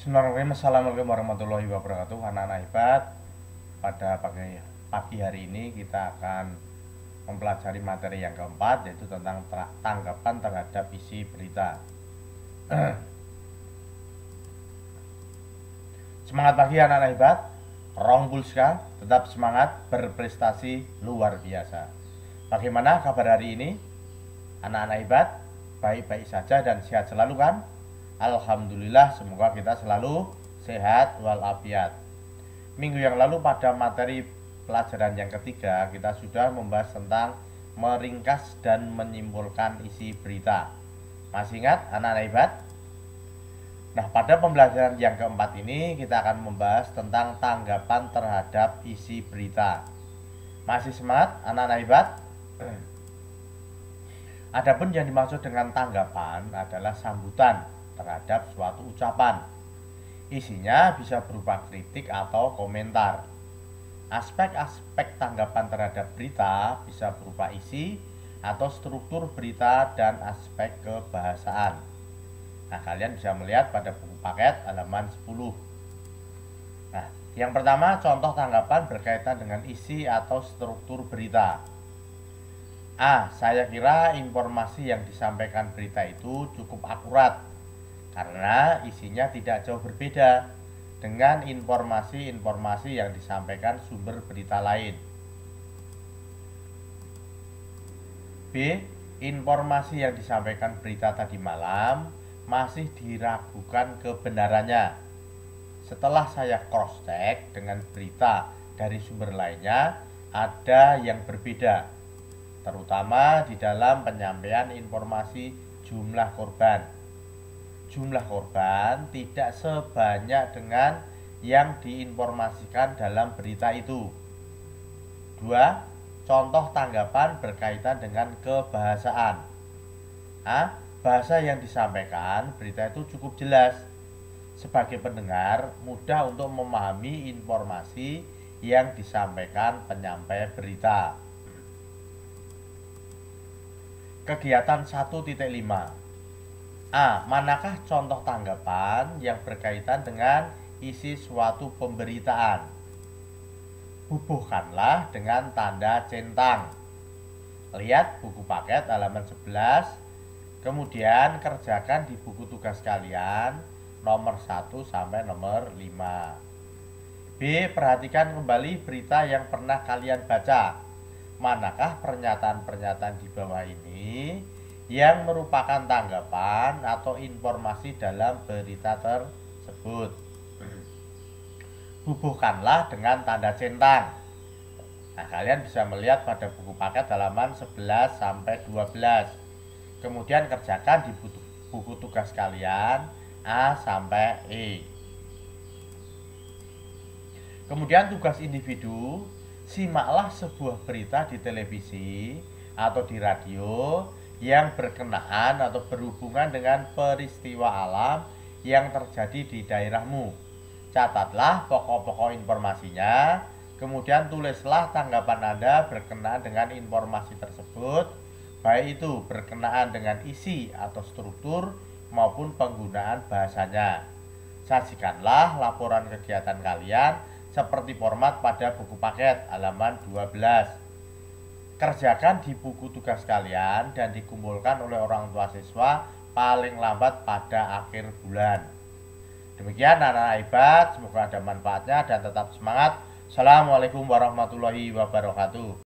Bismillahirrahmanirrahim. Assalamualaikum warahmatullahi wabarakatuh. Anak-anak hebat, pada pagi hari ini kita akan mempelajari materi yang keempat, yaitu tentang tanggapan terhadap isi berita. Semangat pagi anak-anak hebat. Rong Bulska, tetap semangat, berprestasi luar biasa. Bagaimana kabar hari ini? Anak-anak hebat, baik-baik saja dan sehat selalu kan? Alhamdulillah, semoga kita selalu sehat walafiat. Minggu yang lalu pada materi pelajaran yang ketiga, kita sudah membahas tentang meringkas dan menyimpulkan isi berita. Masih ingat anak-anak hebat? Nah, pada pembelajaran yang keempat ini kita akan membahas tentang tanggapan terhadap isi berita. Masih semangat anak-anak hebat? Adapun yang dimaksud dengan tanggapan adalah sambutan terhadap suatu ucapan. Isinya bisa berupa kritik atau komentar. Aspek-aspek tanggapan terhadap berita bisa berupa isi atau struktur berita dan aspek kebahasaan. Nah, kalian bisa melihat pada buku paket halaman 10. Nah, yang pertama, contoh tanggapan berkaitan dengan isi atau struktur berita. Saya kira informasi yang disampaikan berita itu cukup akurat karena isinya tidak jauh berbeda dengan informasi-informasi yang disampaikan sumber berita lain. B. Informasi yang disampaikan berita tadi malam masih diragukan kebenarannya. Setelah saya cross-check dengan berita dari sumber lainnya, ada yang berbeda, terutama di dalam penyampaian informasi jumlah korban. Jumlah korban tidak sebanyak dengan yang diinformasikan dalam berita itu. 2. Contoh tanggapan berkaitan dengan kebahasaan. Bahasa yang disampaikan berita itu cukup jelas. Sebagai pendengar, mudah untuk memahami informasi yang disampaikan penyampai berita. Kegiatan 1.5. Manakah contoh tanggapan yang berkaitan dengan isi suatu pemberitaan? Bubuhkanlah dengan tanda centang. Lihat buku paket halaman 11. Kemudian kerjakan di buku tugas kalian nomor 1 sampai nomor 5. B. Perhatikan kembali berita yang pernah kalian baca. Manakah pernyataan-pernyataan di bawah ini yang merupakan tanggapan atau informasi dalam berita tersebut? Bubuhkanlah dengan tanda centang. Nah, kalian bisa melihat pada buku paket halaman 11 sampai 12. Kemudian kerjakan di buku tugas kalian A sampai E. Kemudian tugas individu, simaklah sebuah berita di televisi atau di radio yang berkenaan atau berhubungan dengan peristiwa alam yang terjadi di daerahmu. Catatlah pokok-pokok informasinya, kemudian tulislah tanggapan Anda berkenaan dengan informasi tersebut, baik itu berkenaan dengan isi atau struktur maupun penggunaan bahasanya. Sajikanlah laporan kegiatan kalian seperti format pada buku paket halaman 12. Kerjakan di buku tugas kalian dan dikumpulkan oleh orang tua siswa paling lambat pada akhir bulan. Demikian anak-anak hebat, semoga ada manfaatnya dan tetap semangat. Assalamualaikum warahmatullahi wabarakatuh.